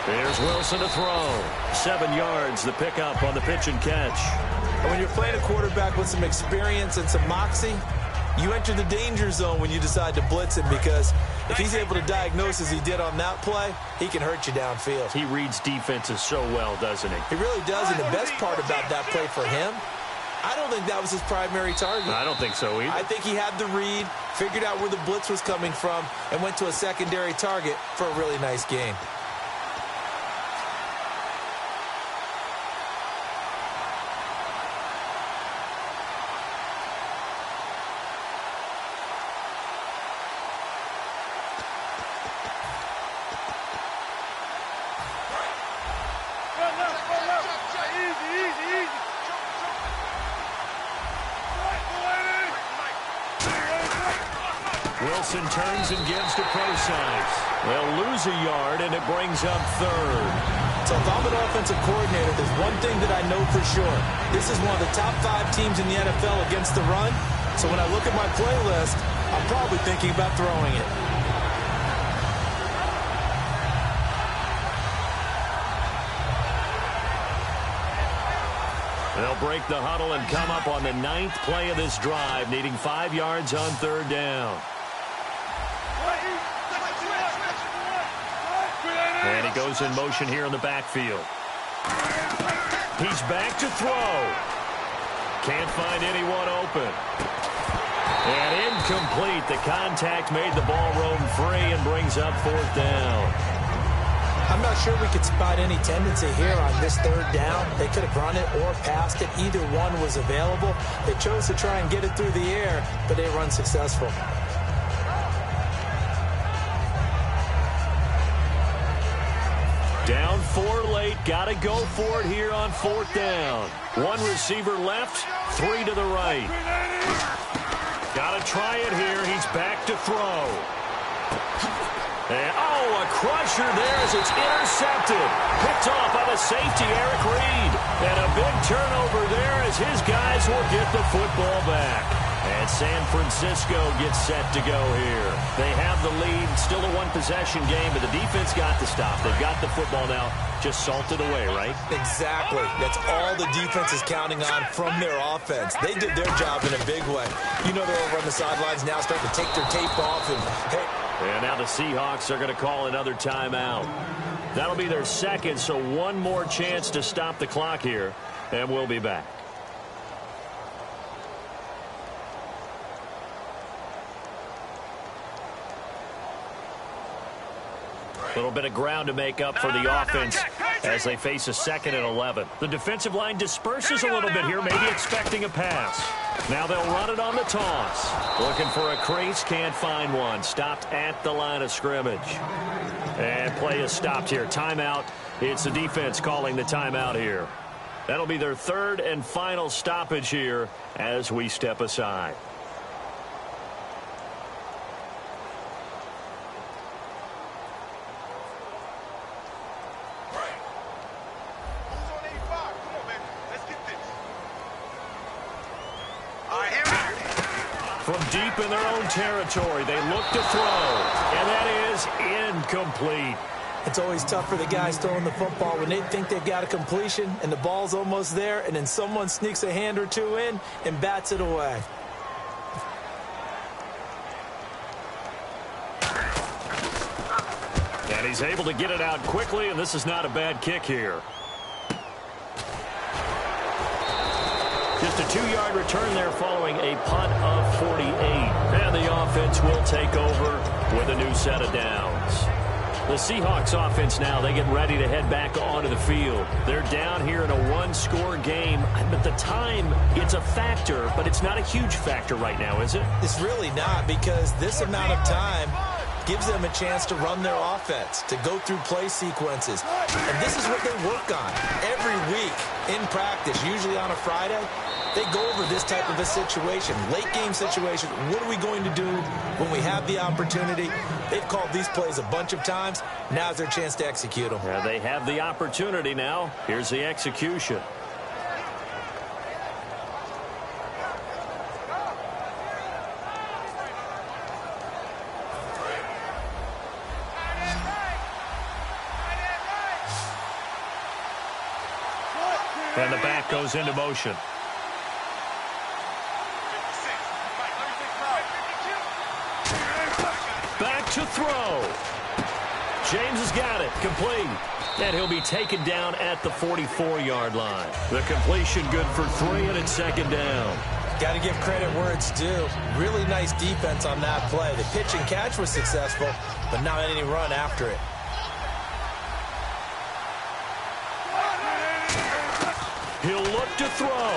Here's Wilson to throw. 7 yards, the pickup on the pitch and catch. And when you're playing a quarterback with some experience and some moxie, you enter the danger zone when you decide to blitz him, because if he's able to diagnose as he did on that play, he can hurt you downfield. He reads defenses so well, doesn't he? He really does, and the best part about that play for him, I don't think that was his primary target. I don't think so either. I think he had the read, figured out where the blitz was coming from, and went to a secondary target for a really nice gain. Wilson turns and gives to Procise. They'll lose a yard, and it brings up third. So if I'm an offensive coordinator, there's one thing that I know for sure. This is one of the top 5 teams in the NFL against the run. So when I look at my playlist, I'm probably thinking about throwing it. They'll break the huddle and come up on the 9th play of this drive, needing 5 yards on third down. And he goes in motion here in the backfield. He's back to throw. Can't find anyone open. And incomplete. The contact made the ball roam free and brings up 4th down. I'm not sure we could spot any tendency here on this third down. They could have run it or passed it. Either one was available. They chose to try and get it through the air, but they were unsuccessful. Down 4 late. Got to go for it here on 4th down. 1 receiver left, 3 to the right. Got to try it here. He's back to throw. And, a crusher there as it's intercepted. Picked off by the safety, Eric Reed. And a big turnover there as his guys will get the football back. And San Francisco gets set to go here. They have the lead. Still a 1-possession game, but the defense got the stop. They've got the football now. Just salted away, right? Exactly. That's all the defense is counting on from their offense. They did their job in a big way. You know they're over on the sidelines now starting to take their tape off. And now the Seahawks are going to call another timeout. That'll be their 2nd, so 1 more chance to stop the clock here, and we'll be back. A little bit of ground to make up for the offense as they face a 2nd and 11. The defensive line disperses a little bit here, maybe expecting a pass. Now they'll run it on the toss. Looking for a crease, can't find one. Stopped at the line of scrimmage. And play is stopped here. Timeout. It's the defense calling the timeout here. That'll be their 3rd and final stoppage here as we step aside. From deep in their own territory, they look to throw, and that is incomplete. It's always tough for the guys throwing the football when they think they've got a completion and the ball's almost there, and then someone sneaks a hand or 2 in and bats it away. And he's able to get it out quickly, and this is not a bad kick here. Just a 2-yard return there following a punt of 48. And the offense will take over with a new set of downs. The Seahawks offense now, they get ready to head back onto the field. They're down here in a 1-score game. At the time, it's a factor, but it's not a huge factor right now, is it? It's really not, because this amount of time gives them a chance to run their offense, to go through play sequences. And this is what they work on every week in practice, usually on a Friday. They go over this type of a situation, late game situation. What are we going to do when we have the opportunity? They've called these plays a bunch of times. Now's their chance to execute them. Yeah, they have the opportunity now. Here's the execution. And the back goes into motion. Back to throw. James has got it. Complete. And he'll be taken down at the 44-yard line. The completion good for 3, and it's 2nd down. Got to give credit where it's due. Really nice defense on that play. The pitch and catch was successful, but not any run after it. He'll look to throw.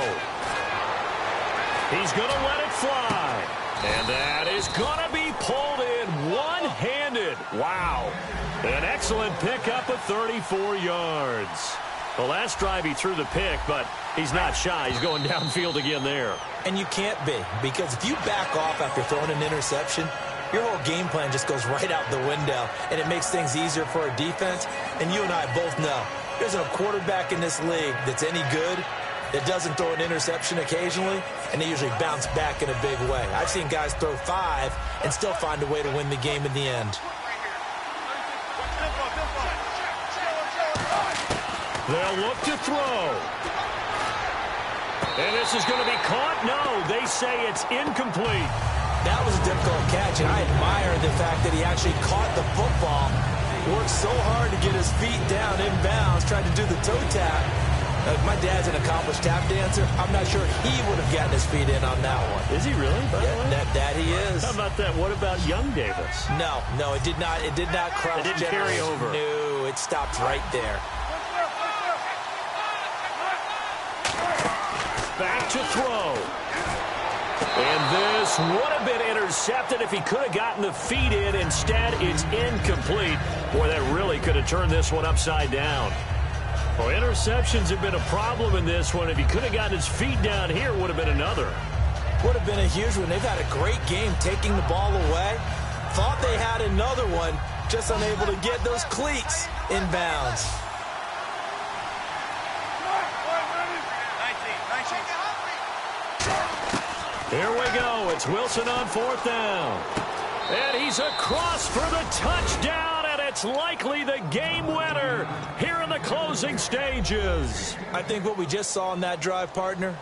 He's going to let it fly. And that is going to be pulled in one-handed. Wow. An excellent pickup of 34 yards. The last drive he threw the pick, but he's not shy. He's going downfield again there. And you can't be, because if you back off after throwing an interception, your whole game plan just goes right out the window, and it makes things easier for a defense. And you and I both know there's a quarterback in this league that's any good that doesn't throw an interception occasionally, and they usually bounce back in a big way. I've seen guys throw 5 and still find a way to win the game in the end. They'll look to throw. And this is going to be caught? No, they say it's incomplete. That was a difficult catch, and I admire the fact that he actually caught the football. Worked so hard to get his feet down inbounds, tried to do the toe tap. My dad's an accomplished tap dancer. I'm not sure he would have gotten his feet in on that one. Is he really? Yeah, that he is. How about that? What about young Davis? No, it did not. It did not cross. It didn't carry over. No, it stopped right there. Back to throw. And this would have been intercepted if he could have gotten the feet in. Instead, it's incomplete. Boy, that really could have turned this one upside down. Well, interceptions have been a problem in this one. If he could have gotten his feet down here, it would have been another. Would have been a huge one. They've had a great game taking the ball away. Thought they had another one, just unable to get those cleats in bounds. Here we go. It's Wilson on 4th down. And he's across for the touchdown, and it's likely the game winner here in the closing stages. I think what we just saw in that drive, partner,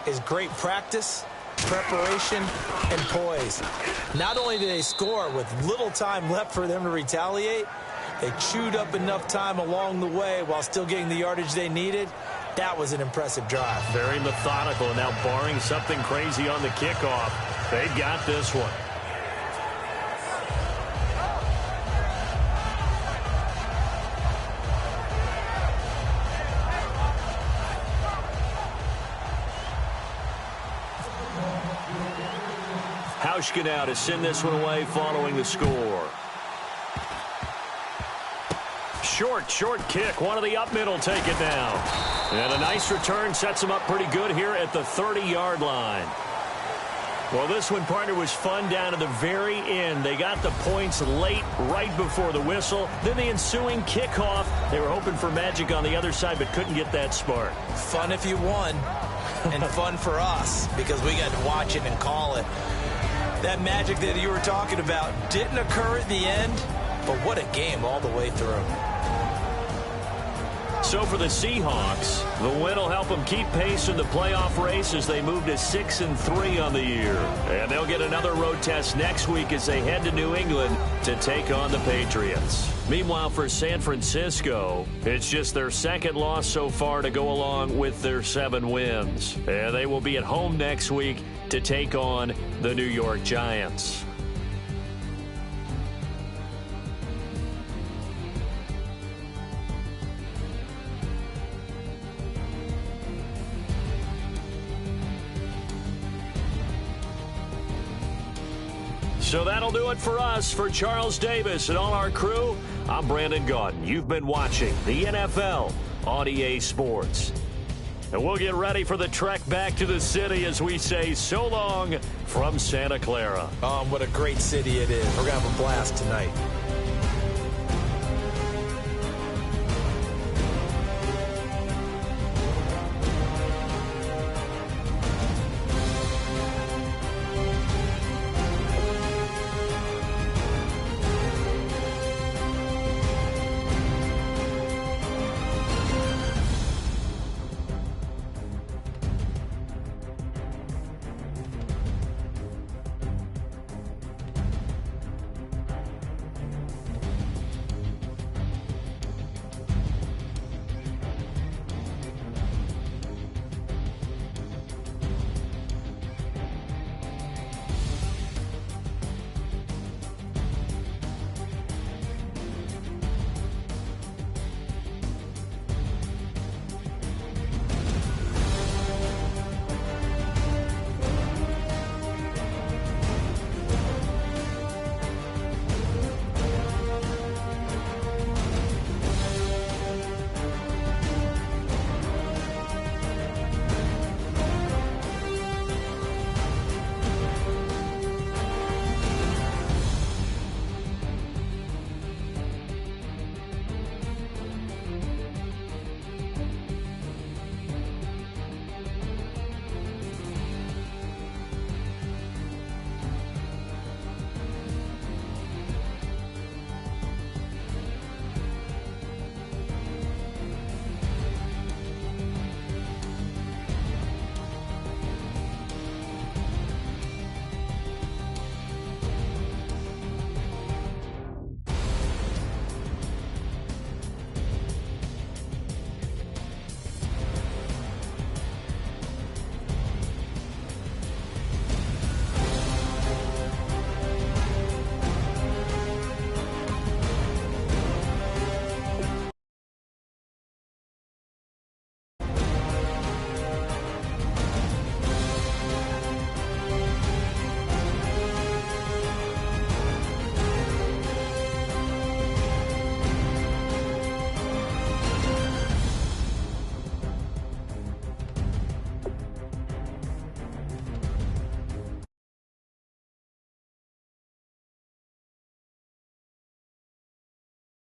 is great practice, preparation, and poise. Not only did they score with little time left for them to retaliate, they chewed up enough time along the way while still getting the yardage they needed. That was an impressive drive. Very methodical, and now barring something crazy on the kickoff, they got this one. Hauschka now to send this one away following the score. Short kick. One of the up middle take it down. And a nice return sets him up pretty good here at the 30-yard line. Well, this one, partner, was fun down to the very end. They got the points late, right before the whistle. Then the ensuing kickoff. They were hoping for magic on the other side, but couldn't get that spark. Fun if you won, and fun for us, because we got to watch it and call it. That magic that you were talking about didn't occur at the end, but what a game all the way through. So for the Seahawks, the win will help them keep pace in the playoff race as they move to 6-3 on the year. And they'll get another road test next week as they head to New England to take on the Patriots. Meanwhile, for San Francisco, it's just their second loss so far to go along with their 7 wins. And they will be at home next week to take on the New York Giants. So that'll do it for us. For Charles Davis and all our crew, I'm Brandon Gaudin. You've been watching the NFL on EA Sports. And we'll get ready for the trek back to the city as we say so long from Santa Clara. What a great city it is. We're going to have a blast tonight.